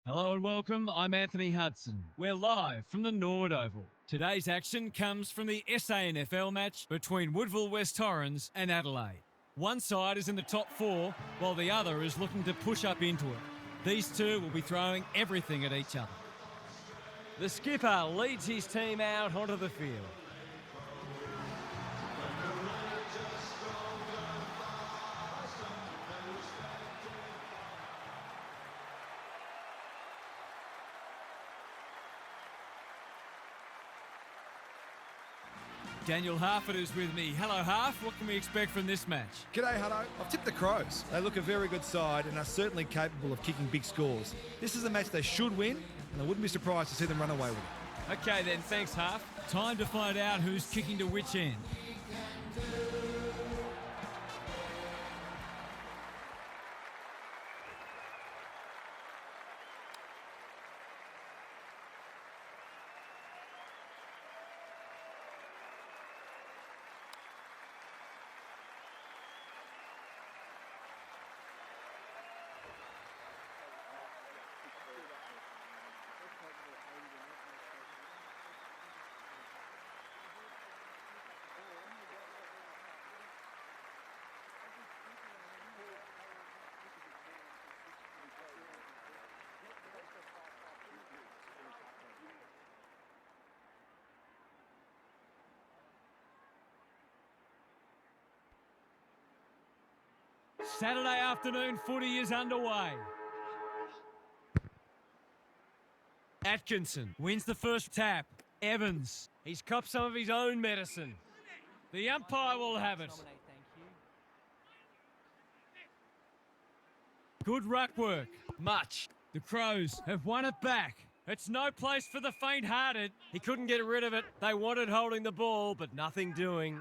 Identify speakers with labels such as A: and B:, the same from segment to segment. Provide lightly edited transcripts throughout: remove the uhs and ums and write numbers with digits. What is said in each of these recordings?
A: Hello and welcome, I'm Anthony Hudson. We're live from the Norwood Oval. Today's action comes from the SANFL match between Woodville, West-Torrens and Adelaide. One side is in the top four, while the other is looking to push up into it. These two will be throwing everything at each other.
B: The skipper leads his team out onto the field.
A: Daniel Harford is with me. Hello, Harf. What can we expect from this match?
C: G'day, Hutto. I've tipped the Crows. They look a very good side and are certainly capable of kicking big scores. This is a match they should win, and I wouldn't be surprised to see them run away with it.
B: Okay then, thanks Harf.
A: Time to find out who's kicking to which end. Saturday afternoon footy is underway. Atkinson wins the first tap. Evans,
B: He's copped some of his own medicine.
A: the umpire will have it. Good ruck work.
B: Much.
A: The Crows have won it back. It's no place for the faint-hearted.
B: He couldn't get rid of it. They wanted holding the ball, but nothing doing.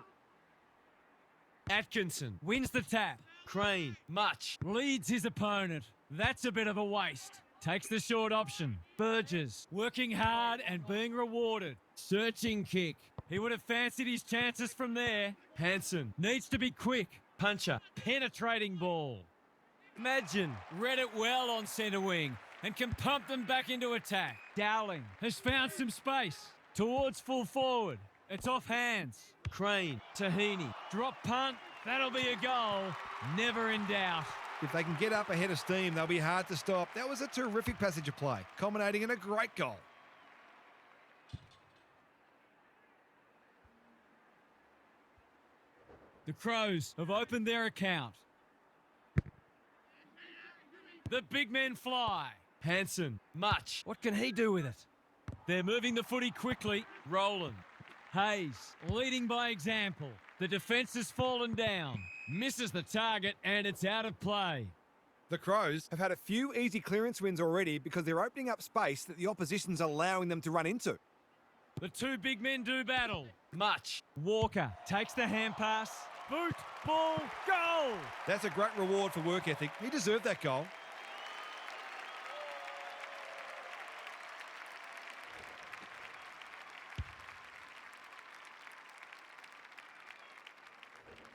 A: Atkinson wins the tap.
B: Crane, much.
A: Leads his opponent. That's a bit of a waste. Takes the short option. Burgess working hard and being rewarded. Searching kick. He would have fancied his chances from there. Hanson needs to be quick.
B: Puncher.
A: Penetrating ball.
B: Imagine.
A: Read it well on centre wing and can pump them back into attack. Dowling has found some space towards full forward. It's off hands.
B: Crane, Tahini.
A: Drop punt. That'll be a goal. Never in doubt.
C: If they can get up ahead of steam, they'll be hard to stop. That was a terrific passage of play, culminating in a great goal.
A: The Crows have opened their account. The big men fly.
B: Hanson, much. What can he do with it?
A: They're moving the footy quickly.
B: Roland.
A: Hayes leading by example. The defence has fallen down. Misses the target and it's out of play.
C: The Crows have had a few easy clearance wins already because they're opening up space that the opposition's allowing them to run into.
A: The two big men do battle.
B: Much.
A: Walker takes the hand pass. Boot, ball, goal!
C: That's a great reward for work ethic. He deserved that goal.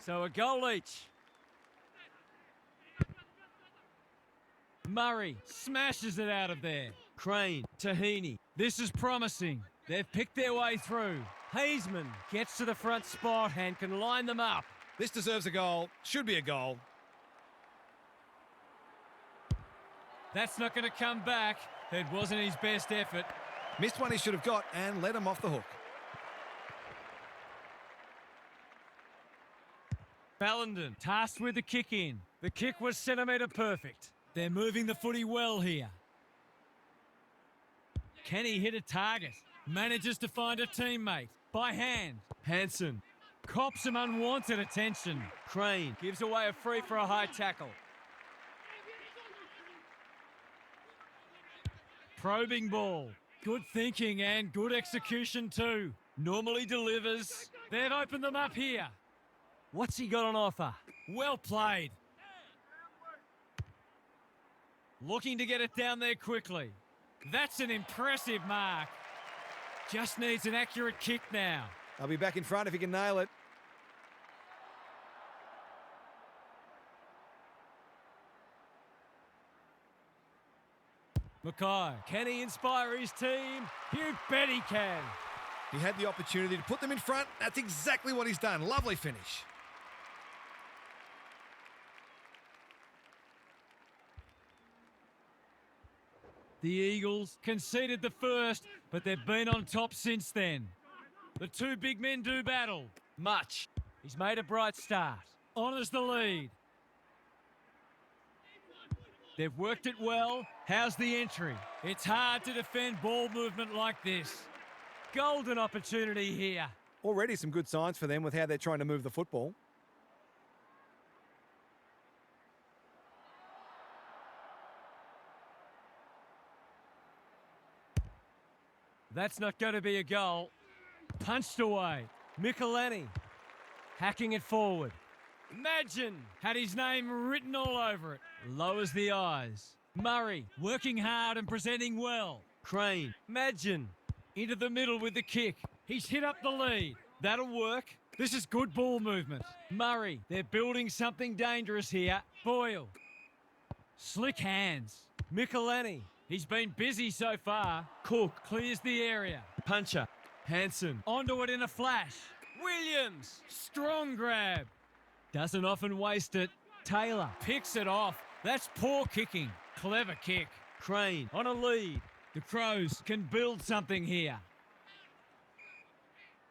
B: So a goal each.
A: Murray smashes it out of there.
B: Crane, Tahini.
A: This is promising. They've picked their way through.
B: Hazeman gets to the front spot and can line them up.
C: This deserves a goal. Should be a goal.
A: That's not going to come back. It wasn't his best effort.
C: Missed one he should have got and let him off the hook.
A: Ballenden tasked with the kick in. The kick was centimetre perfect. They're moving the footy well here. Can he hit a target? Manages to find a teammate. By hand.
B: Hanson.
A: Cops some unwanted attention.
B: Crane gives away a free for a high tackle.
A: Probing ball. Good thinking and good execution too. Normally delivers. They've opened them up here.
B: What's he got on offer?
A: Well played. Looking to get it down there quickly. That's an impressive mark. Just needs an accurate kick now.
C: I'll be back in front if he can nail it.
B: Mackay, can he inspire his team? You bet he can.
C: He had the opportunity to put them in front. That's exactly what he's done. Lovely finish.
A: The Eagles conceded the first, but they've been on top since then. The two big men do battle.
B: Much. He's made a bright start.
A: Honours the lead. They've worked it well. How's the entry? It's hard to defend ball movement like this.
B: Golden opportunity here.
C: Already some good signs for them with how they're trying to move the football.
B: That's not going to be a goal.
A: Punched away.
B: Michelini hacking it forward. Imagine.
A: Had his name written all over it. Lowers the eyes. Murray working hard and presenting well.
B: Crane. Imagine.
A: Into the middle with the kick. He's hit up the lead. That'll work. This is good ball movement. Murray, they're building something dangerous here. Boyle. Slick hands.
B: Michelini.
A: He's been busy so far.
B: Cook.
A: Clears the area.
B: Puncher. Hanson.
A: Onto it in a flash.
B: Williams.
A: Strong grab. Doesn't often waste it. Taylor picks it off. That's poor kicking. Clever kick.
B: Crane on a lead.
A: The Crows can build something here.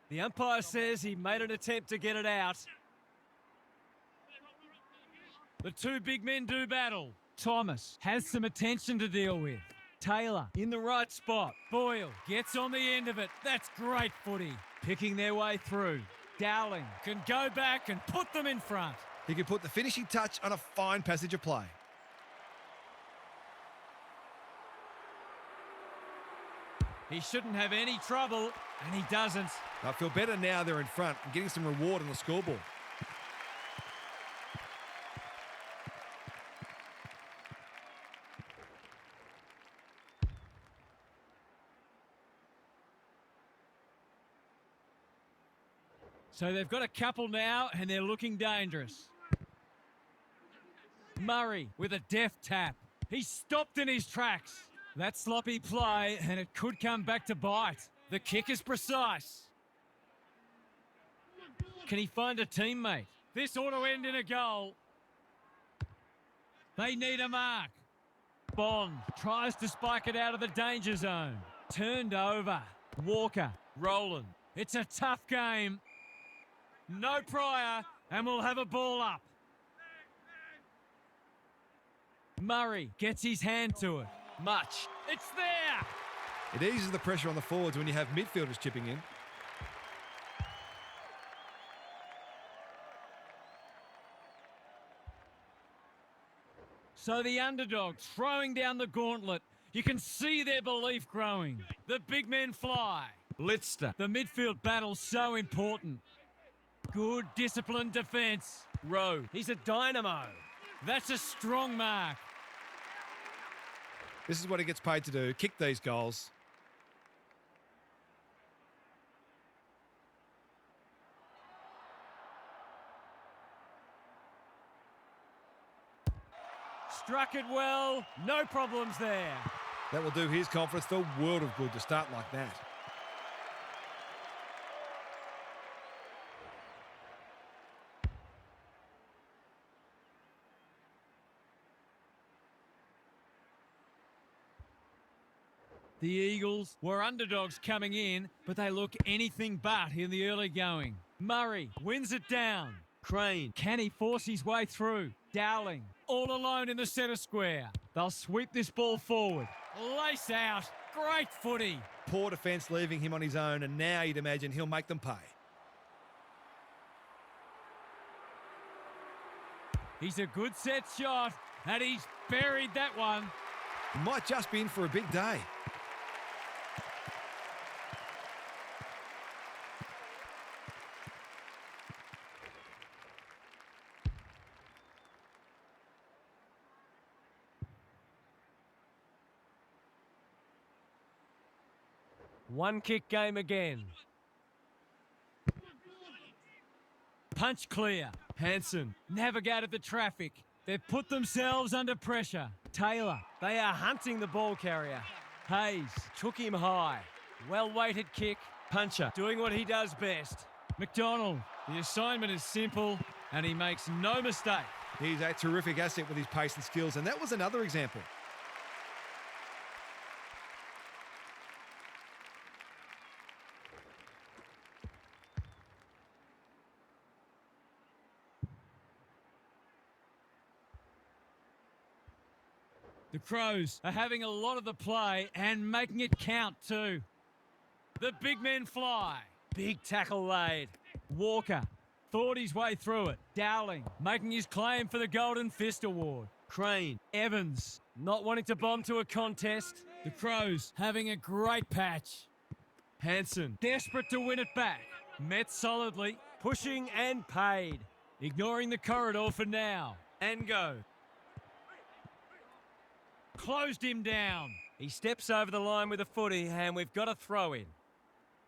B: The umpire says he made an attempt to get it out.
A: The two big men do battle. Thomas has some attention to deal with. Taylor in the right spot. Boyle gets on the end of it. That's great footy. Picking their way through. Dowling can go back and put them in front.
C: He could put the finishing touch on a fine passage of play.
A: He shouldn't have any trouble, and he doesn't.
C: I feel better now they're in front and getting some reward on the scoreboard.
A: So they've got a couple now, and they're looking dangerous. Murray with a deft tap. He's stopped in his tracks. That sloppy play, and it could come back to bite. The kick is precise. Can he find a teammate? This ought to end in a goal. They need a mark. Bond tries to spike it out of the danger zone. Turned over. Walker, Roland. It's a tough game. No prior, and we'll have a ball up. Murray gets his hand to it.
B: Much.
A: It's there!
C: It eases the pressure on the forwards when you have midfielders chipping in.
A: So the underdogs throwing down the gauntlet. You can see their belief growing. The big men fly.
B: Lister.
A: The midfield battle's so important. Good disciplined defence.
B: Rowe. He's a dynamo.
A: That's a strong mark.
C: This is what he gets paid to do, kick these goals.
A: Struck it well. No problems there.
C: That will do his conference the world of good to start like that.
A: The Eagles were underdogs coming in, but they look anything but in the early going. Murray wins it down.
B: Crane.
A: Can he force his way through? Dowling all alone in the centre square. They'll sweep this ball forward. Lace out. Great footy.
C: Poor defence leaving him on his own, and now you'd imagine he'll make them pay.
A: He's a good set shot, and he's buried that one.
C: He might just be in for a big day.
B: One kick game again.
A: Punch clear.
B: Hanson.
A: Navigated the traffic. They've put themselves under pressure.
B: Taylor, they are hunting the ball carrier. Hayes took him high. Well-weighted kick. Puncher doing what he does best.
A: McDonald, the assignment is simple and he makes no mistake.
C: He's a terrific asset with his pace and skills, and that was another example.
A: The Crows are having a lot of the play and making it count too. The big men fly.
B: Big tackle laid.
A: Walker thought his way through it. Dowling making his claim for the Golden Fist Award.
B: Crane.
A: Evans,
B: Not wanting to bomb to a contest.
A: the Crows having a great patch.
B: Hanson.
A: Desperate to win it back. Met solidly,
B: Pushing and paid.
A: ignoring the corridor for now.
B: And go.
A: Closed him down.
B: He steps over the line with a footy and we've got a throw in.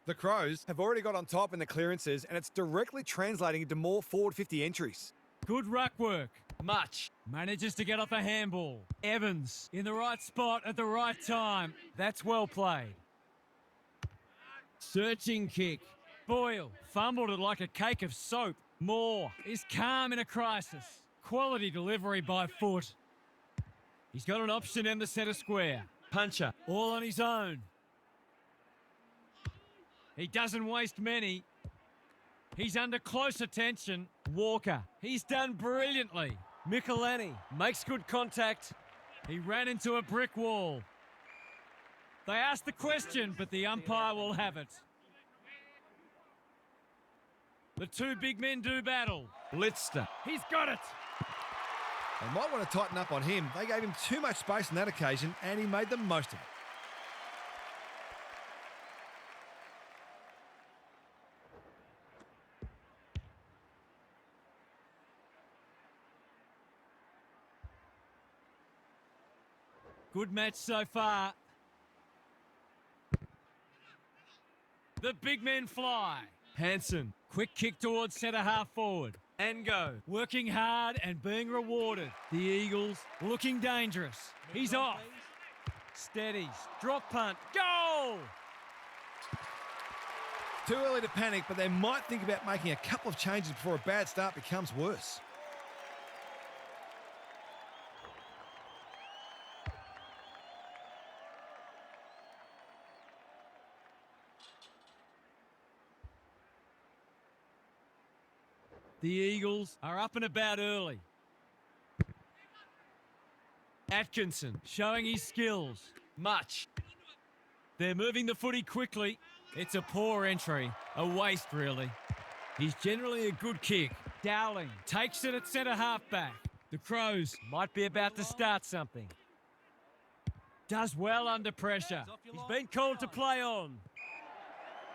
C: The Crows have already got on top in the clearances, and it's directly translating into more forward 50 entries.
A: Good ruck work.
B: Much.
A: Manages to get off a handball. Evans in the right spot at the right time.
B: That's well played.
A: Searching kick. Boyle fumbled it like a cake of soap. Moore is calm in a crisis. Quality delivery by foot. He's got an option in the centre square.
B: Puncher.
A: All on his own. He doesn't waste many. He's under close attention. Walker, he's done brilliantly.
B: Michelani makes good contact.
A: He ran into a brick wall. They asked the question, but the umpire will have it. The two big men do battle.
B: Blitzter.
A: He's got it.
C: They might want to tighten up on him. They gave him too much space on that occasion, and he made the most of it.
A: Good match so far. The big men fly.
B: Hanson.
A: Quick kick towards centre half forward.
B: And go.
A: Working hard and being rewarded. The Eagles looking dangerous. He's off.
B: Steadies. Drop punt. Goal!
C: Too early to panic, but they might think about making a couple of changes before a bad start becomes worse.
A: The Eagles are up and about early. Atkinson showing his skills.
B: Much.
A: They're moving the footy quickly. It's a poor entry. A waste, really. He's generally a good kick. Dowling takes it at centre half-back. The Crows
B: Might be about to start something.
A: does well under pressure.
B: He's been called to play on.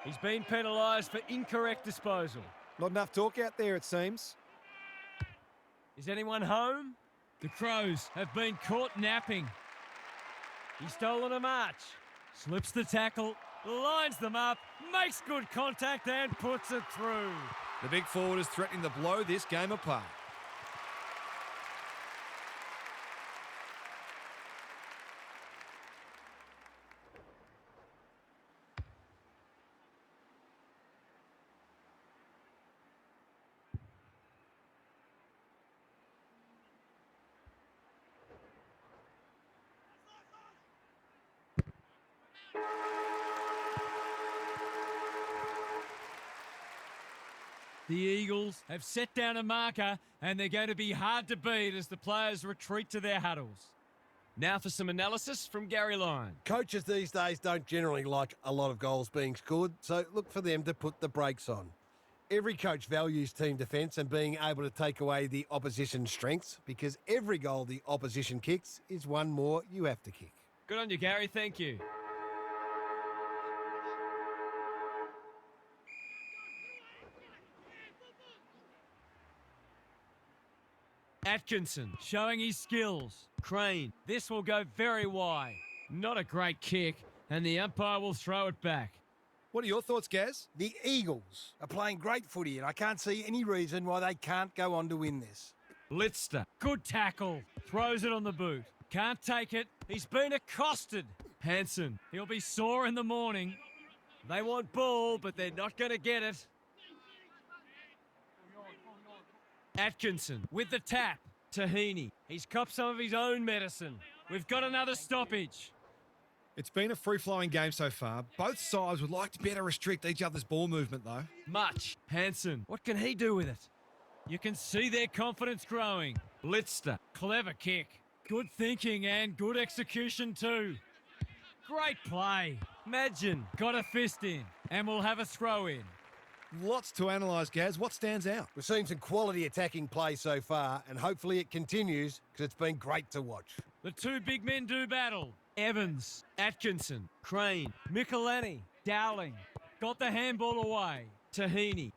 B: He's been penalised for incorrect disposal.
C: Not enough talk out there, it seems.
B: Is anyone home?
A: The Crows have been caught napping.
B: He's stolen a march.
A: Slips the tackle, lines them up, makes good contact and puts it through.
C: The big forward is threatening to blow this game apart.
A: The Eagles have set down a marker and they're going to be hard to beat as the players retreat to their huddles.
B: Now for some analysis from Gary Lyon.
D: Coaches these days don't generally like a lot of goals being scored, so look for them to put the brakes on. Every coach values team defence and being able to take away the opposition's strengths, because every goal the opposition kicks is one more you have to kick.
B: Good on you, Gary. Thank you.
A: Atkinson showing his skills.
B: Crane.
A: This will go very wide. Not a great kick, and the umpire will throw it back.
C: What are your thoughts, Gaz?
D: The Eagles are playing great footy, and I can't see any reason why they can't go on to win this.
B: Blitzter.
A: Good tackle. Throws it on the boot. Can't take it.
B: He's been accosted.
A: Hansen. He'll be sore in the morning.
B: They want ball, but they're not going to get it.
A: Atkinson with the tap. Tahini.
B: He's copped some of his own medicine.
A: We've got another stoppage.
C: It's been a free-flowing game so far. Both sides would like to better restrict each other's ball movement, though.
A: Much. Hansen.
B: What can he do with it?
A: You can see their confidence growing. Blitzter. Clever kick. Good thinking and good execution too. Great play.
B: Imagine.
A: Got a fist in. And we'll have a throw in.
C: Lots to analyse, Gaz. What stands out?
D: We've seen some quality attacking play so far, and hopefully it continues because it's been great to watch.
A: The two big men do battle. Evans. Atkinson.
B: Crane. Michelani.
A: Dowling. Got the handball away. Tahini.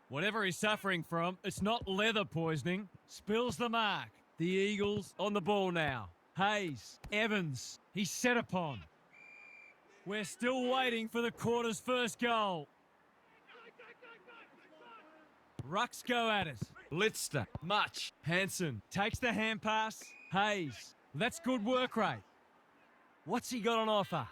A: Whatever he's suffering from, it's not leather poisoning. Spills the mark. The Eagles on the ball now. Hayes. Evans. He's set upon. We're still waiting for the quarter's first goal. Rucks go at it. Blitzter. Much. Hansen. Takes the hand pass. Hayes. That's good work rate.
B: What's he got on offer?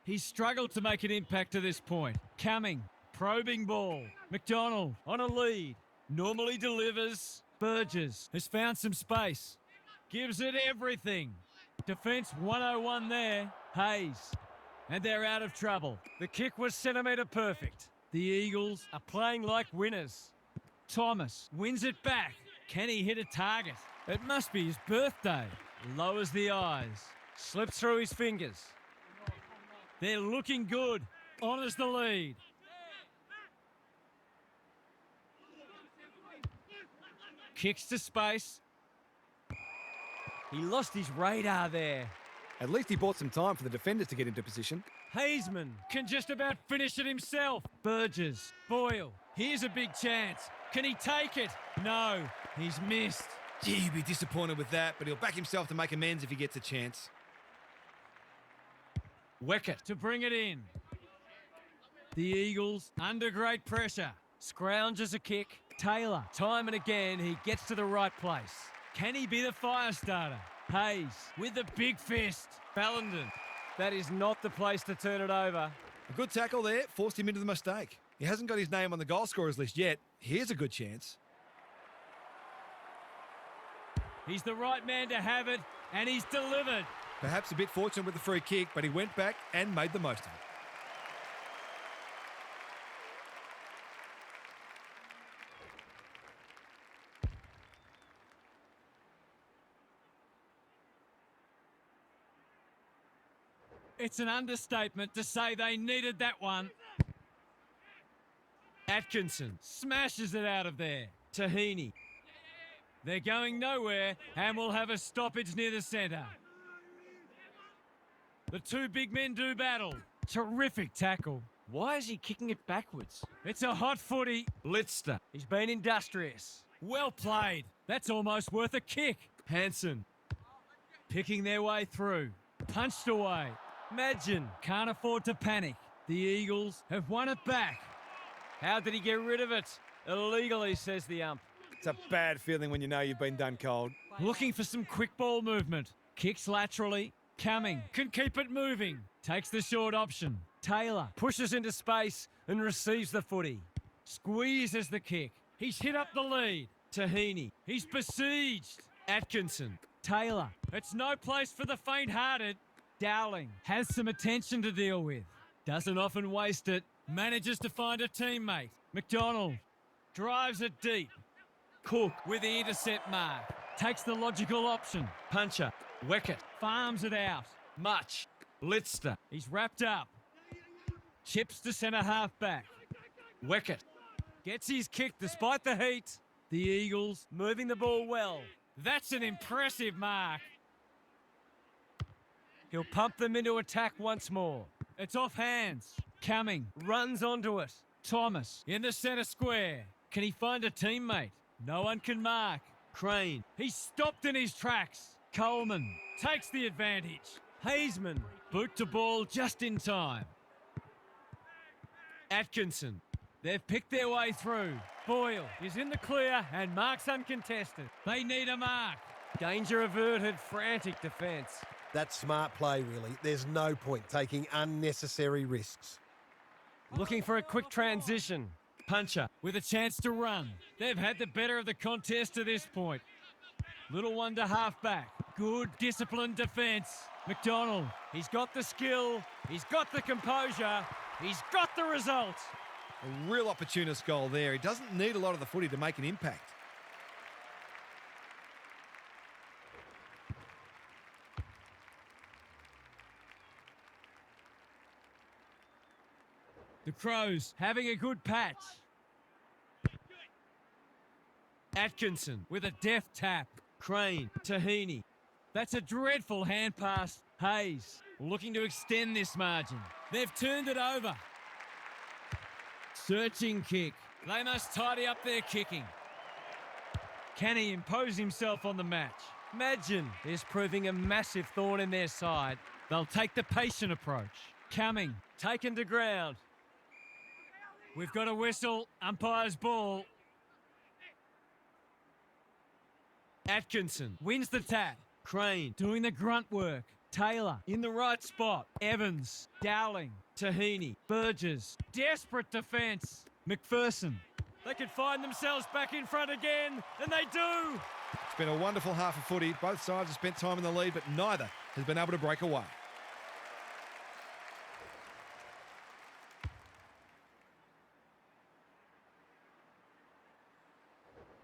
A: He's struggled to make an impact to this point. Cumming. Probing ball. McDonald on a lead. Normally delivers. Burgess has found some space. Gives it everything. Defence 101 there. Hayes. And they're out of trouble.
B: The kick was centimetre perfect.
A: The Eagles are playing like winners. Thomas wins it back. Can he hit a target? It must be his birthday. Lowers the eyes.
B: Slips through his fingers.
A: They're looking good. Honours the lead. Kicks to space.
B: He lost his radar there.
C: At least he bought some time for the defenders to get into position.
A: Hazeman can just about finish it himself. Burgess. Boyle. Here's a big chance. Can he take it? No. He's missed.
C: Gee, he'll be disappointed with that, but he'll back himself to make amends if he gets a chance.
A: Weckett to bring it in. The Eagles under great pressure. Scrounges a kick. Taylor. Time and again, he gets to the right place. Can he be the fire starter? Hayes with the big fist. Ballenden.
B: That is not the place to turn it over.
C: A good tackle there, forced him into the mistake. He hasn't got his name on the goal scorers list yet. Here's a good chance.
A: He's the right man to have it, and he's delivered.
C: Perhaps a bit fortunate with the free kick, but he went back and made the most of it.
A: It's an understatement to say they needed that one. Atkinson smashes it out of there. Tahini. They're going nowhere and will have a stoppage near the centre. The two big men do battle. Terrific tackle.
B: Why is he kicking it backwards?
A: It's a hot footy. Blitzter.
B: He's been industrious.
A: Well played. That's almost worth a kick. Hansen. Picking their way through. Punched away.
B: Imagine.
A: Can't afford to panic. The Eagles have won it back.
B: How did he get rid of it? Illegally, says the ump.
C: It's a bad feeling when you know you've been done cold.
A: Looking for some quick ball movement. Kicks laterally. Cumming can keep it moving. Takes the short option. Taylor pushes into space and receives the footy. Squeezes the kick. He's hit up the lead. Tahini. He's besieged. Atkinson. Taylor. It's no place for the faint-hearted. Dowling has some attention to deal with. Doesn't often waste it. Manages to find a teammate. McDonald drives it deep. Cook with the intercept mark. Takes the logical option. Puncher. Weckett farms it out. Much. Litzter. He's wrapped up. Chips to centre half back. Weckett gets his kick despite the heat. The Eagles moving the ball well. That's an impressive mark. He'll pump them into attack once more. It's off hands. Cumming runs onto it. Thomas in the centre square. Can he find a teammate? No one can mark. Crane. He's stopped in his tracks. Coleman takes the advantage. Hazeman boot to ball just in time. Atkinson. They've picked their way through. Boyle is in the clear and marks uncontested. They need a mark.
B: Danger averted, frantic defence.
D: That's smart play, really. There's no point taking unnecessary risks.
B: Looking for a quick transition. Puncher.
A: With a chance to run. They've had the better of the contest to this point. Little one to half-back. Good disciplined defence. McDonald.
B: He's got the skill. He's got the composure. He's got the result.
C: A real opportunist goal there. He doesn't need a lot of the footy to make an impact.
A: The Crows having a good patch. Atkinson with a deft tap. Crane, Tahini. That's a dreadful hand pass. Hayes looking to extend this margin. They've turned it over. Searching kick. They must tidy up their kicking. Can he impose himself on the match?
B: Imagine is proving a massive thorn in their side.
A: They'll take the patient approach. Coming.
B: Taken to ground.
A: We've got a whistle. Umpire's ball. Atkinson wins the tap. Crane doing the grunt work. Taylor in the right spot. Evans, Dowling, Tahini, Burgess. Desperate defence. McPherson.
B: They could find themselves back in front again, and they do.
C: It's been a wonderful half of footy. Both sides have spent time in the lead, but neither has been able to break away.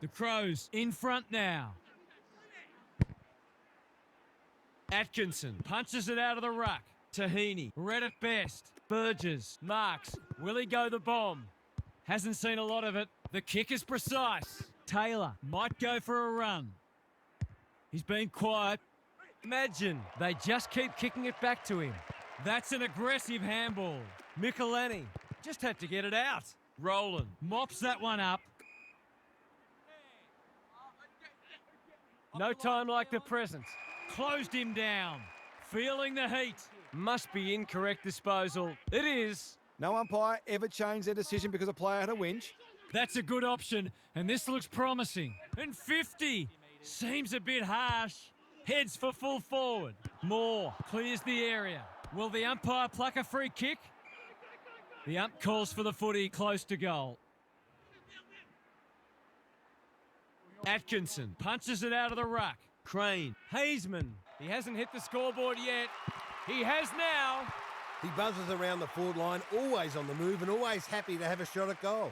A: The Crows in front now. Atkinson punches it out of the ruck. Tahini, read it best. Burgess, marks. Will he go the bomb? Hasn't seen a lot of it. The kick is precise. Taylor might go for a run. He's been quiet.
B: Imagine they just keep kicking it back to him.
A: That's an aggressive handball.
B: Michelini just had to get it out.
A: Rowland mops that one up.
B: No time like the present.
A: Closed him down. Feeling the heat.
B: Must be incorrect disposal. It is.
C: No umpire ever changed their decision because a player had a whinge.
A: That's a good option, and this looks promising. And 50 seems a bit harsh. Heads for full forward. Moore clears the area. Will the umpire pluck a free kick? The ump calls for the footy close to goal. Atkinson punches it out of the ruck. Crane.
B: Hazeman. He hasn't hit the scoreboard yet. He has now.
D: He buzzes around the forward line, always on the move and always happy to have a shot at goal.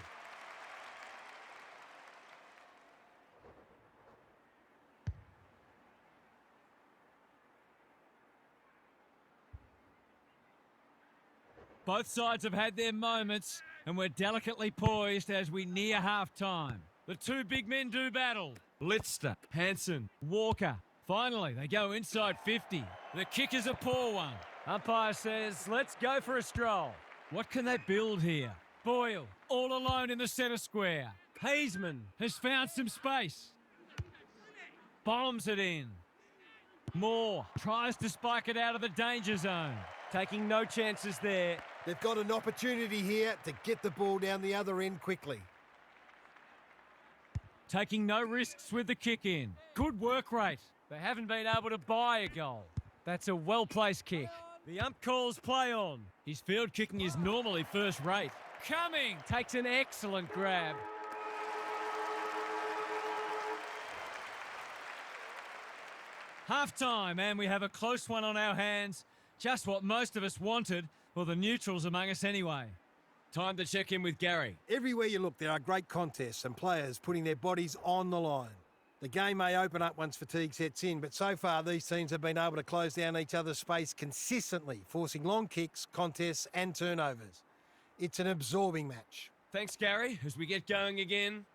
A: Both sides have had their moments, and we're delicately poised as we near half-time. The two big men do battle. Lister, Hanson, Walker. Finally, they go inside 50. The kick is a poor one.
B: Umpire says, let's go for a stroll.
A: What can they build here? Boyle, all alone in the centre square. Hazeman has found some space. Bombs it in. Moore tries to spike it out of the danger zone.
B: Taking no chances there.
D: They've got an opportunity here to get the ball down the other end quickly.
A: Taking no risks with the kick in. Good work rate.
B: They haven't been able to buy a goal. That's a well-placed kick. The ump calls play on.
A: His field kicking is normally first rate. Coming!
B: Takes an excellent grab.
A: Half-time, and we have a close one on our hands. Just what most of us wanted, or the neutrals among us anyway. Time to check in with Gary.
D: Everywhere you look, there are great contests and players putting their bodies on the line. The game may open up once fatigue sets in, but so far these teams have been able to close down each other's space consistently, forcing long kicks, contests and turnovers. It's an absorbing match.
A: Thanks, Gary, as we get going again.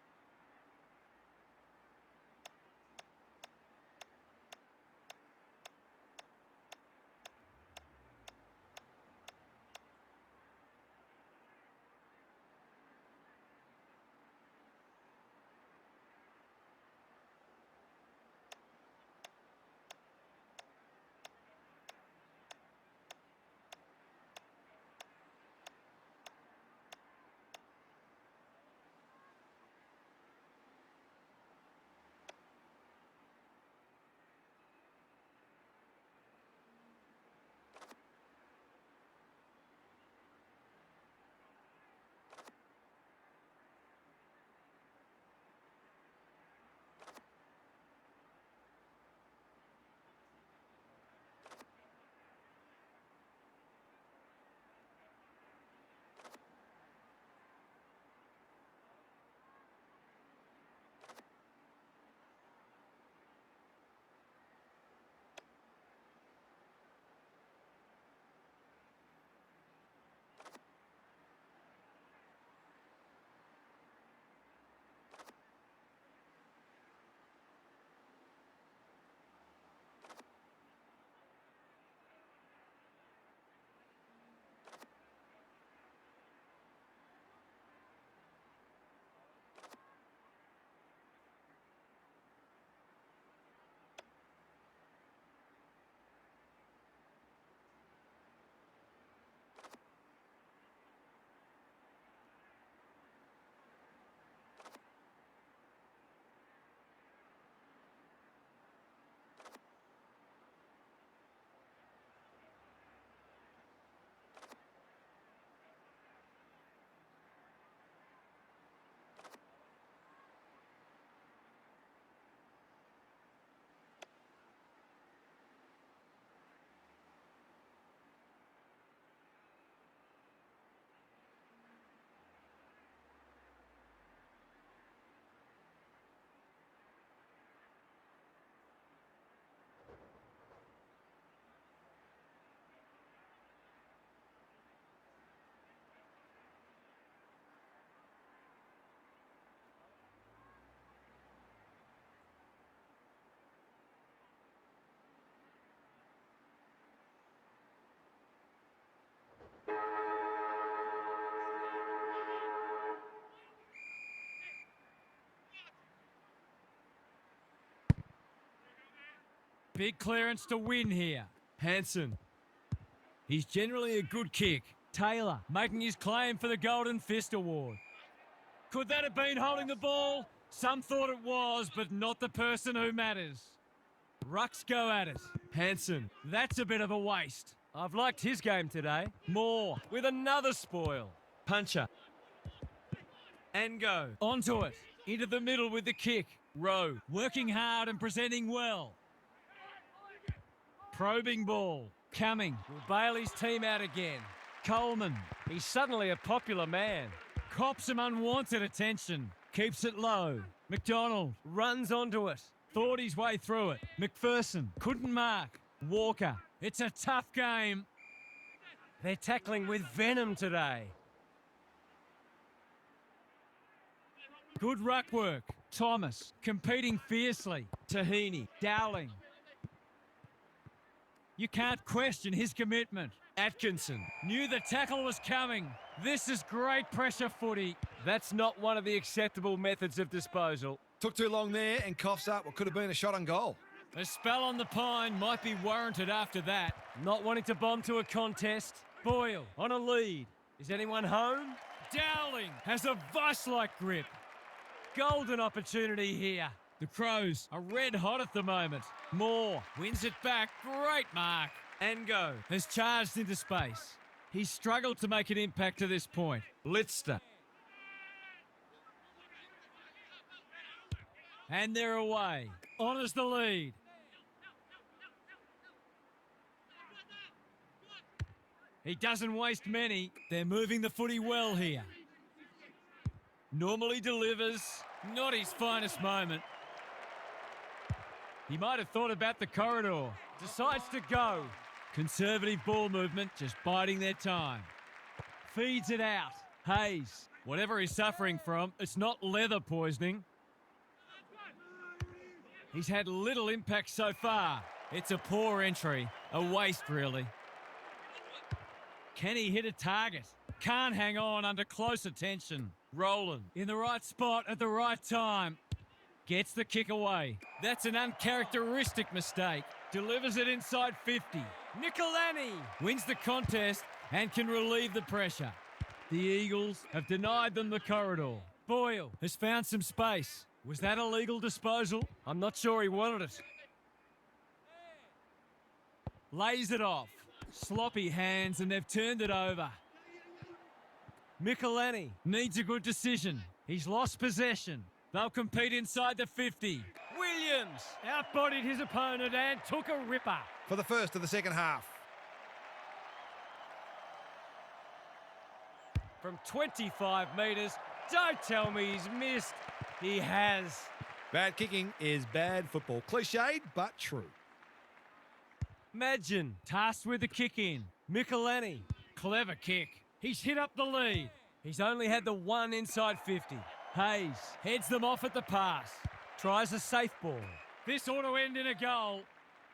A: Big clearance to win here. Hanson. He's generally a good kick. Taylor making his claim for the Golden Fist Award. Could that have been holding the ball? Some thought it was, but not the person who matters. Rucks go at it. Hanson. That's a bit of a waste.
B: I've liked his game today. Moore with another spoil. Puncher. And go.
A: Onto it. Into the middle with the kick. Rowe working hard and presenting well. Probing ball. Coming.
B: Will bail his team out again.
A: Coleman.
B: He's suddenly a popular man.
A: Cops some unwanted attention. Keeps it low. McDonald.
B: Runs onto it.
A: Thought his way through it. McPherson. Couldn't mark. Walker. It's a tough game.
B: They're tackling with venom today.
A: Good ruck work. Thomas. Competing fiercely. Tahini. Dowling. You can't question his commitment. Atkinson. Knew the tackle was coming. This is great pressure footy.
B: That's not one of the acceptable methods of disposal.
C: Took too long there and coughs up what could have been a shot on goal.
A: A spell on the pine might be warranted after that.
B: Not wanting to bomb to a contest. Boyle on a lead. Is anyone home?
A: Dowling has a vice-like grip.
B: Golden opportunity here.
A: The Crows are red hot at the moment. Moore wins it back. Great mark.
B: And go.
A: Has charged into space. He's struggled to make an impact to this point. Litzter. And they're away. Honours the lead. He doesn't waste many. They're moving the footy well here. Normally delivers. Not his finest moment. He might have thought about the corridor.
B: Decides to go.
A: Conservative ball movement, just biding their time. Feeds it out. Hayes. Whatever he's suffering from, it's not leather poisoning. He's had little impact so far. It's a poor entry. A waste, really. Can he hit a target? Can't hang on under close attention. Rowland in the right spot at the right time. Gets the kick away. That's an uncharacteristic mistake. Delivers it inside 50. Nicolani wins the contest and can relieve the pressure. The Eagles have denied them the corridor. Boyle has found some space. Was that a legal disposal?
B: I'm not sure he wanted it.
A: Lays it off. Sloppy hands and they've turned it over.
B: Nicolani
A: Needs a good decision. He's lost possession. They'll compete inside the 50.
B: Williams outbodied his opponent and took a ripper.
C: For the first of the second half.
B: From 25 metres. Don't tell me he's missed. He has.
C: Bad kicking is bad football. Cliched, but true.
B: Madgen
A: Tasked with the kick in.
B: Nicolani.
A: Clever kick. He's hit up the lead.
B: He's only had the one inside 50.
A: Hayes heads them off at the pass.
B: Tries a safe ball.
A: This ought to end in a goal.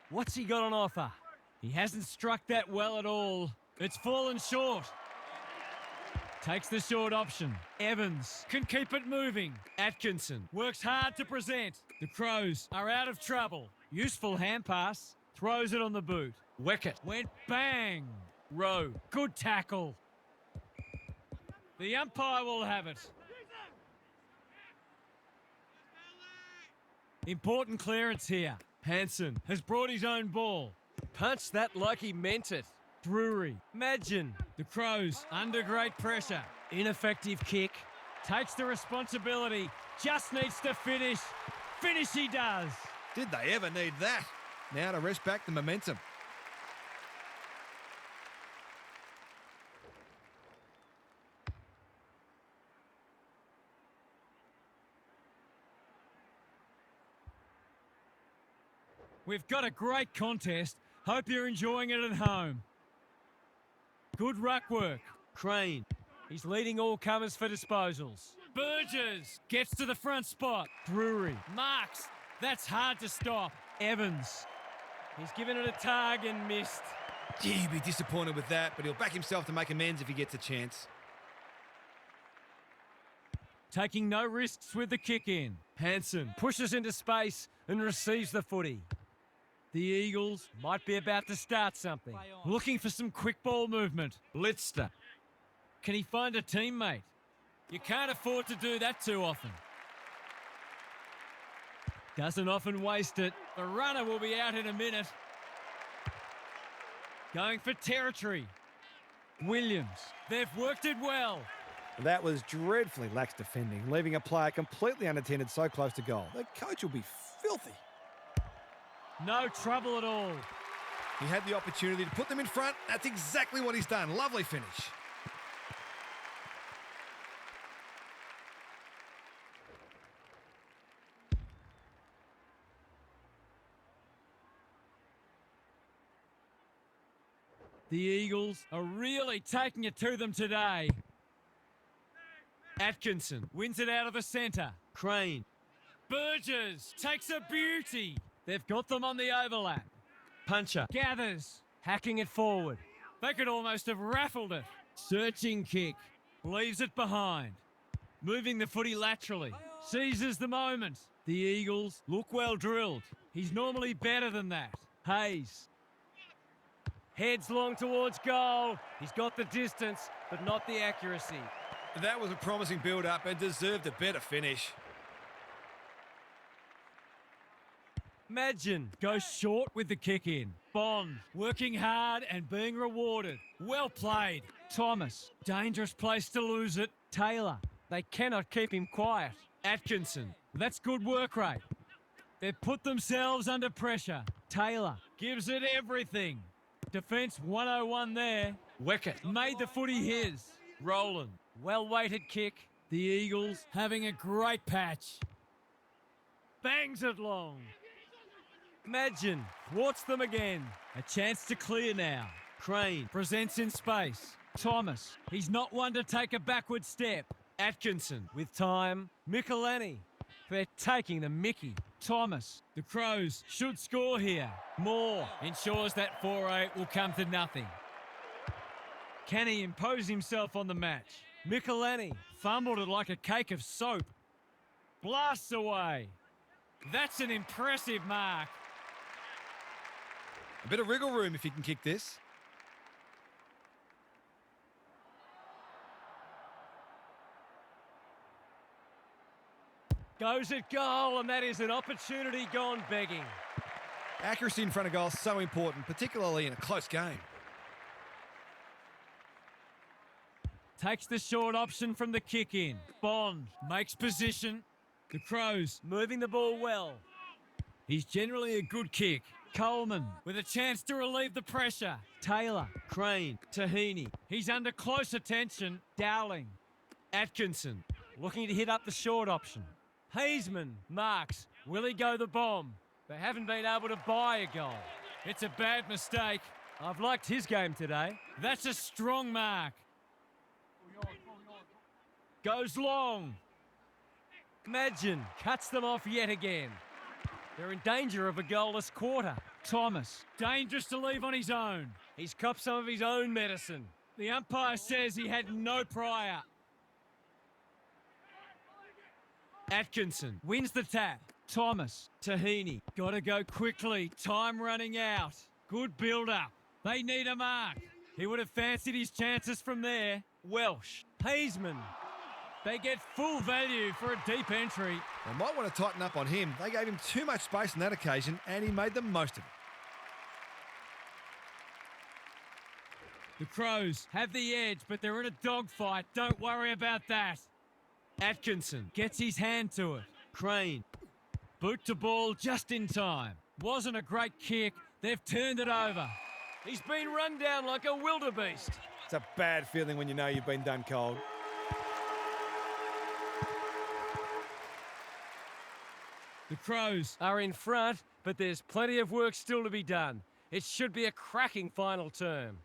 B: What's he got on offer?
A: He hasn't struck that well at all. It's fallen short. Takes the short option. Evans can keep it moving. Atkinson works hard to present. The Crows are out of trouble. Useful hand pass. Throws it on the boot. Weckett went bang. Rowe, good tackle. The umpire will have it. Important clearance here. Hanson has brought his own ball.
B: Punched that like he meant it.
A: Drury.
B: Madgen.
A: The Crows under great pressure. Ineffective kick. Takes the responsibility. Just needs to finish. Finish he does.
C: Did they ever need that? Now to rest back the momentum.
A: We've got a great contest. Hope you're enjoying it at home. Good ruck work.
B: Crane. He's leading all comers for disposals.
A: Burgess gets to the front spot. Drury marks. That's hard to stop. Evans.
B: He's given it a tag and missed.
C: Gee, he'd be disappointed with that, but he'll back himself to make amends if he gets a chance.
A: Taking no risks with the kick in. Hanson pushes into space and receives the footy.
B: The Eagles might be about to start something. Looking for some quick ball movement. Litzter. Can he find a teammate?
A: You can't afford to do that too often.
B: Doesn't often waste it.
A: The runner will be out in a minute.
B: Going for territory. Williams.
A: They've worked it well.
C: That was dreadfully lax defending, leaving a player completely unattended so close to goal. The coach will be filthy.
B: No trouble at all.
C: He had the opportunity to put them in front. That's exactly what he's done. Lovely finish.
B: The Eagles are really taking it to them today.
A: Atkinson wins it out of the centre.
B: Crane.
A: Burgess takes a beauty.
B: They've got them on the overlap. Puncher.
A: Gathers.
B: Hacking it forward.
A: They could almost have raffled it.
B: Searching kick.
A: Leaves it behind. Moving the footy laterally.
B: Seizes the moment. The Eagles look well drilled.
A: He's normally better than that.
B: Hayes. Heads long towards goal. He's got the distance, but not the accuracy.
C: That was a promising build-up and deserved a better finish.
B: Madgen goes short with the kick in.
A: Bond working hard and being rewarded. Well played.
B: Thomas, dangerous place to lose it. Taylor, they cannot keep him quiet.
A: Atkinson,
B: that's good work rate. They've put themselves under pressure. Taylor gives it everything. Defence 101 there.
A: Weckett
B: Made the footy his.
A: Roland,
B: Well-weighted kick. The Eagles
A: having a great patch.
B: bangs it long. Madgen thwarts them again. A chance to clear now. Crane presents in space. Thomas, he's not one to take a backward step.
A: Atkinson
B: With time, Michelani. They're taking the mickey. Thomas,
A: The Crows should score here.
B: Moore.
A: Ensures that 4-8 will come to nothing.
B: Can he impose himself on the match? Michelani fumbled it like a cake of soap. Blasts away.
A: That's an impressive mark.
C: A bit of wriggle room if he can kick this.
B: Goes at goal, and that is an opportunity gone begging.
C: Accuracy in front of goal is so important, particularly in a close game.
B: Takes the short option from the kick in. Bond
A: Makes position. The Crows
B: moving the ball well.
A: He's generally a good kick.
B: Coleman,
A: With a chance to relieve the pressure.
B: Taylor, Crane, Tahini.
A: He's under close attention.
B: Dowling,
A: Atkinson.
B: looking to hit up the short option. Hazeman marks. Will he go the bomb? They haven't been able to buy a goal.
A: It's a bad mistake.
B: I've liked his game today.
A: That's a strong mark.
B: Goes long. Madgen cuts them off yet again. They're in danger of a goalless quarter. Thomas,
A: Dangerous to leave on his own.
B: he's copped some of his own medicine.
A: The umpire says he had no prior. Atkinson
B: Wins the tap. Thomas, Tahini.
A: Gotta go quickly. Time running out. Good build-up. They need a mark. He would have fancied his chances from there.
B: Welsh, Hazeman.
A: They get full value for a deep entry.
C: They might want to tighten up on him. They gave him too much space on that occasion, and he made the most of it.
A: The Crows have the edge, but they're in a dogfight. Don't worry about that. Atkinson gets his hand to it.
B: Crane,
A: Boot to ball just in time. Wasn't a great kick. They've turned it over.
B: he's been run down like a wildebeest.
C: It's a bad feeling when you know you've been done cold.
A: The Crows
B: Are in front, but there's plenty of work still to be done. It should be a cracking final term.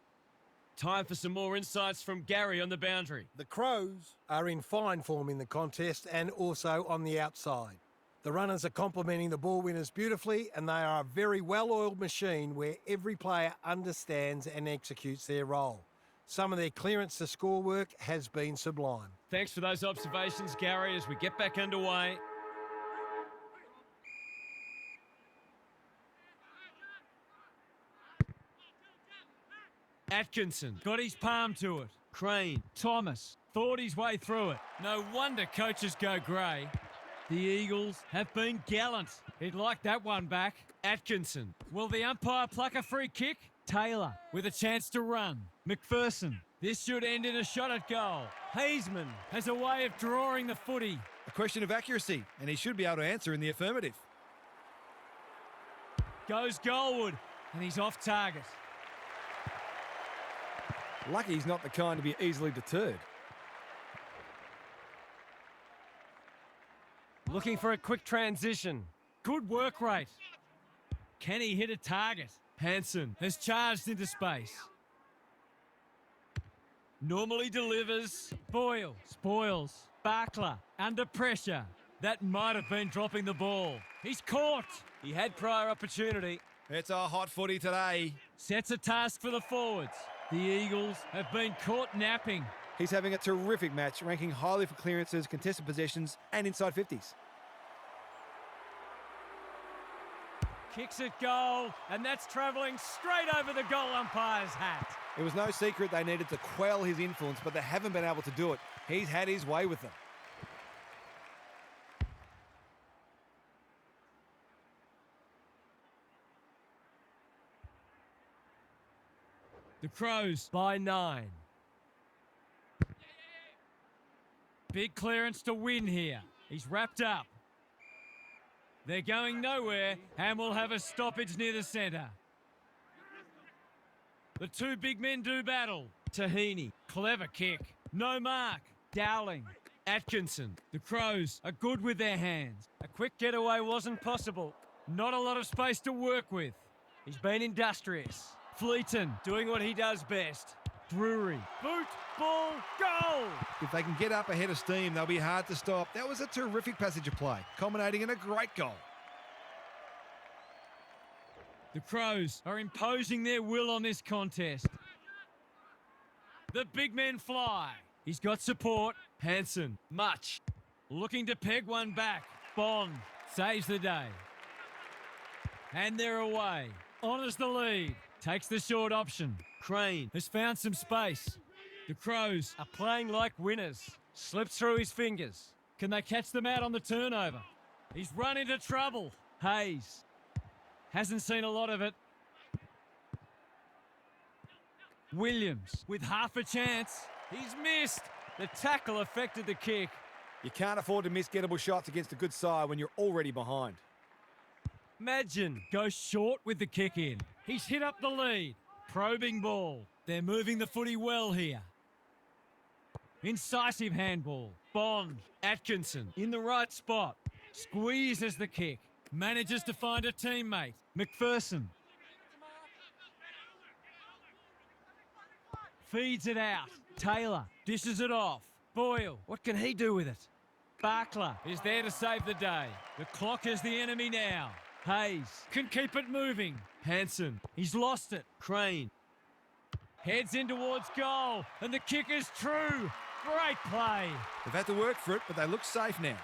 A: Time for some more insights from Gary on the boundary.
D: The Crows are in fine form in the contest and also on the outside. The runners are complementing the ball winners beautifully, and they are a very well-oiled machine where every player understands and executes their role. Some of their clearance to score work has been sublime.
A: Thanks for those observations, Gary, as we get back underway.
B: Atkinson got his palm to it. Crane. Thomas thought his way through it. No wonder coaches go grey. The Eagles have been gallant. He'd like that one back. Atkinson. Will the umpire pluck a free kick? Taylor with a chance to run. McPherson. This should end in a shot at goal. Hazeman has a way of drawing the footy.
C: A question of accuracy, and he should be able to answer in the affirmative.
B: Goes goalward, and he's off target.
E: Lucky he's not the kind to be easily deterred.
B: Looking for a quick transition. Good work rate. Can he hit a target? Hanson has charged into space. Normally delivers. Boyle. Spoils. Barkler under pressure. That might have been dropping the ball. He's caught. He had prior opportunity.
C: It's a hot footy today.
B: Sets a task for the forwards. The Eagles have been caught napping.
E: He's having a terrific match, ranking highly for clearances, contested possessions, and inside 50s.
B: Kicks at goal, and that's travelling straight over the goal umpire's hat.
E: It was no secret they needed to quell his influence, but they haven't been able to do it. He's had his way with them.
B: The Crows by 9. Big clearance to win here. He's wrapped up. They're going nowhere and will have a stoppage near the centre. The two big men do battle. Tahini, clever kick. No mark. Dowling. Atkinson. The Crows are good with their hands. A quick getaway wasn't possible. Not a lot of space to work with. He's been industrious. Fleeton doing what he does best. Drury. Boot, ball, goal!
C: If they can get up ahead of steam, they'll be hard to stop. That was a terrific passage of play, culminating in a great goal.
B: The Crows are imposing their will on this contest. The big men fly. He's got support. Hanson, much. Looking to peg one back. Bond saves the day. And they're away. Honours the lead. Takes the short option. Crane has found some space. The Crows are playing like winners. Slips through his fingers. Can they catch them out on the turnover? He's run into trouble. Hayes hasn't seen a lot of it. Williams with half a chance. He's missed. The tackle affected the kick.
E: You can't afford to miss gettable shots against a good side when you're already behind.
B: Madgen goes short with the kick in. He's hit up the lead. Probing ball. They're moving the footy well here. Incisive handball. Bond. Atkinson in the right spot. Squeezes the kick. Manages to find a teammate. McPherson. Feeds it out. Taylor dishes it off. Boyle. What can he do with it? Barkler is there to save the day. The clock is the enemy now. Hayes can keep it moving. Hanson, he's lost it. Crane heads in towards goal, and the kick is true. Great play.
C: They've had to work for it, but they look safe now.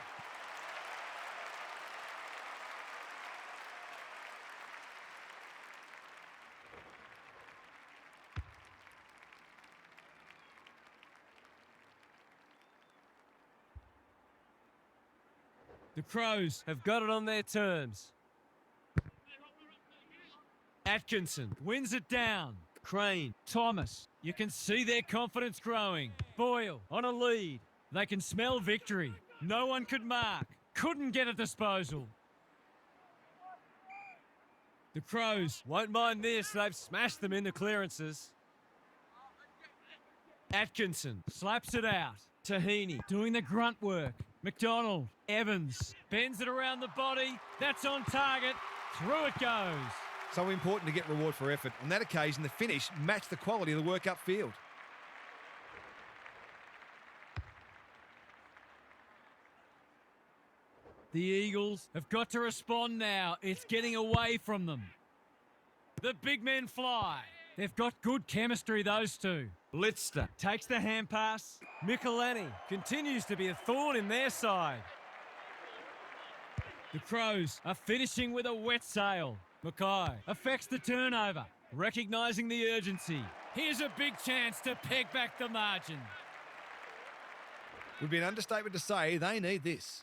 B: The Crows have got it on their terms. Atkinson wins it down. Crane, Thomas, you can see their confidence growing. Boyle on a lead. They can smell victory. No one could mark. Couldn't get a disposal. The Crows won't mind this. They've smashed them in the clearances. Atkinson slaps it out. Tahini doing the grunt work. McDonald, Evans, bends it around the body. That's on target. Through it goes.
C: So important to get reward for effort. On that occasion, the finish matched the quality of the work upfield.
B: The Eagles have got to respond now. It's getting away from them. The big men fly. They've got good chemistry, those two. Litzter takes the hand pass. Michelani continues to be a thorn in their side. The Crows are finishing with a wet sail. Mackay affects the turnover, recognising the urgency.
A: Here's a big chance to peg back the margin.
C: Would be an understatement to say they need this.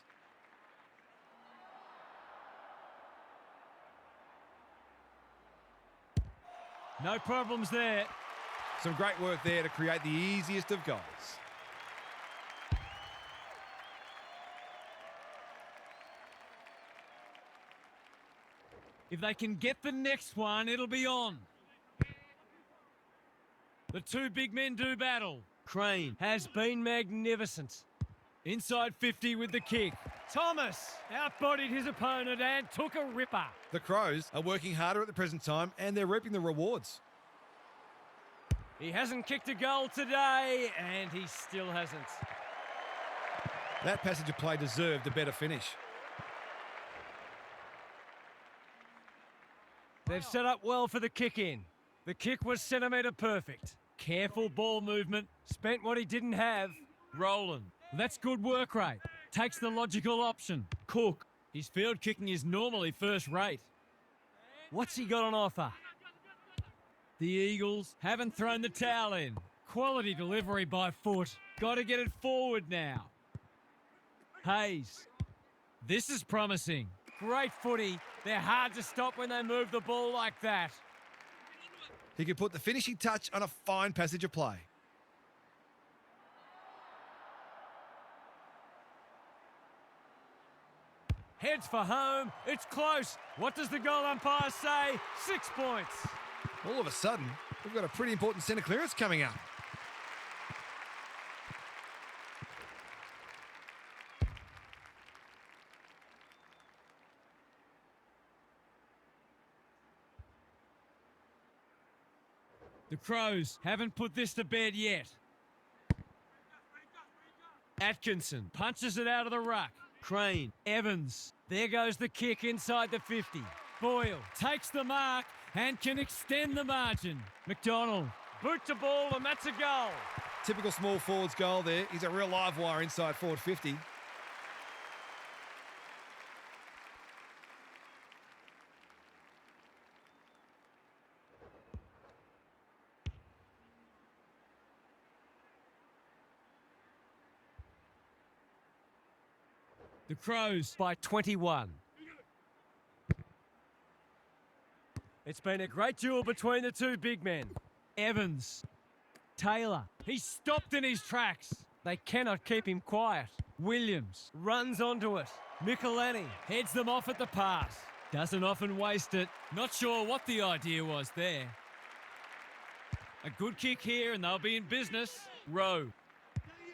B: No problems there.
C: Some great work there to create the easiest of goals.
B: If they can get the next one, it'll be on. The two big men do battle. Crane has been magnificent. Inside 50 with the kick. Thomas outbodied his opponent and took a ripper.
C: The Crows are working harder at the present time and they're reaping the rewards.
B: He hasn't kicked a goal today, and he still hasn't.
C: That passage of play deserved a better finish.
B: They've set up well for the kick-in. The kick was centimetre perfect. Careful ball movement. Spent what he didn't have. Rolling. That's good work rate. Takes the logical option. Cook. His field kicking is normally first rate. What's he got on offer? The Eagles haven't thrown the towel in. Quality delivery by foot. Got to get it forward now. Hayes. This is promising. Great footy. They're hard to stop when they move the ball like that.
C: He could put the finishing touch on a fine passage of play.
B: Heads for home. It's close. What does the goal umpire say? 6 points.
C: All of a sudden, we've got a pretty important centre clearance coming up.
B: The Crows haven't put this to bed yet. Atkinson punches it out of the ruck. Crane, Evans. There goes the kick inside the 50. Boyle takes the mark and can extend the margin. McDonald, boot to ball, and that's a goal.
C: Typical small forwards goal there. He's a real live wire inside forward 50.
B: The Crows by 21. It's been a great duel between the two big men. Evans. Taylor. He's stopped in his tracks. They cannot keep him quiet. Williams runs onto it. Michelani heads them off at the pass. Doesn't often waste it.
A: Not sure what the idea was there. A good kick here and they'll be in business.
B: Rowe.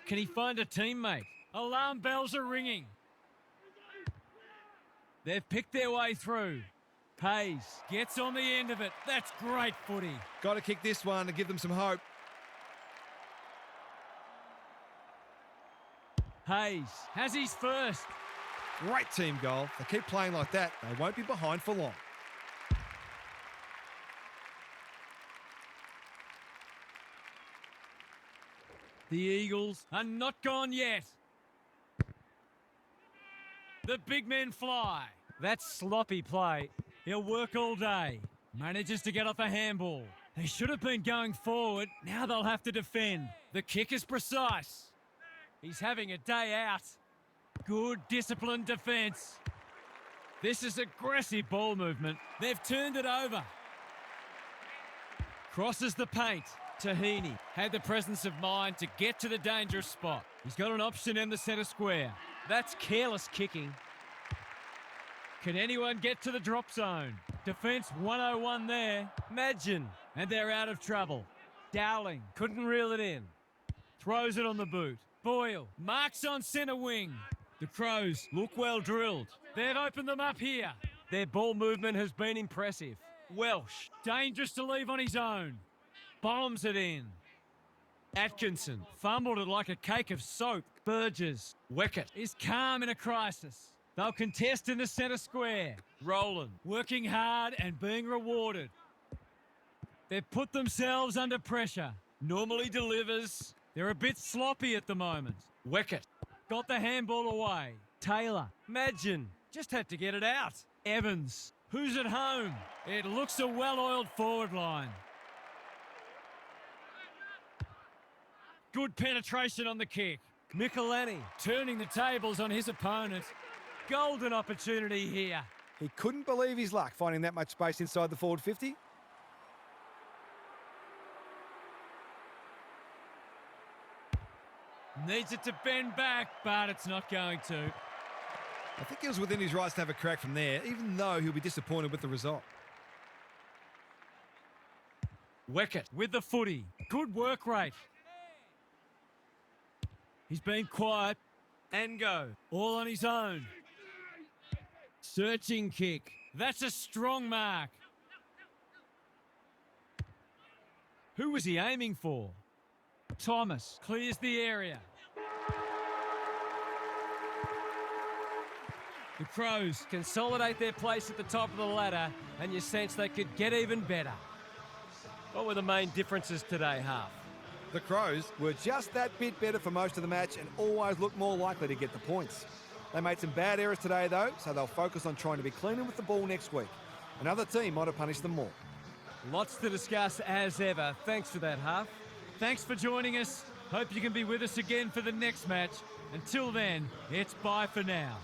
B: Can he find a teammate?
A: Alarm bells are ringing.
B: They've picked their way through. Hayes.
A: Gets on the end of it. That's great footy.
C: Got to kick this one to give them some hope.
B: Hayes has his first.
C: Great team goal. They keep playing like that, they won't be behind for long.
B: The Eagles are not gone yet.
A: The big men fly.
B: That's sloppy play. He'll work all day. Manages to get off a handball. They should have been going forward. Now they'll have to defend. The kick is precise. He's having a day out. Good disciplined defence. This is aggressive ball movement. They've turned it over. Crosses the paint. Tahini
A: Had the presence of mind to get to the dangerous spot.
B: He's got an option in the centre square. That's careless kicking. Can anyone get to the drop zone? Defence 101 there. Madgen. And they're out of trouble. Dowling couldn't reel it in. Throws it on the boot. Boyle marks on centre wing. The Crows look well drilled. They've opened them up here. Their ball movement has been impressive. Welsh, dangerous to leave on his own. Bombs it in. Atkinson fumbled it like a cake of soap. Burgess. Weckett is calm in a crisis. They'll contest in the centre square. Rowland working hard and being rewarded. They've put themselves under pressure. Normally delivers. They're a bit sloppy at the moment. Weckett got the handball away. Taylor. Madgen just had to get it out. Evans. Who's at home? It looks a well-oiled forward line. Good penetration on the kick. Michelani turning the tables on his opponent. Golden opportunity here.
E: He couldn't believe his luck finding that much space inside the forward 50.
B: Needs it to bend back, but it's not going to.
C: I think he was within his rights to have a crack from there, even though he'll be disappointed with the result.
B: Weckett with the footy. Good work rate. He's been quiet. And go. All on his own. Searching kick. That's a strong mark. Who was he aiming for? Thomas clears the area. The Crows consolidate their place at the top of the ladder, and you sense they could get even better. What were the main differences today, Half?
C: The Crows
E: Were just that bit better for most of the match and always looked more likely to get the points. They made some bad errors today, though, so they'll focus on trying to be cleaner with the ball next week. Another team might have punished them more.
B: Lots to discuss as ever. Thanks for that, Half. Thanks for joining us. Hope you can be with us again for the next match. Until then, it's bye for now.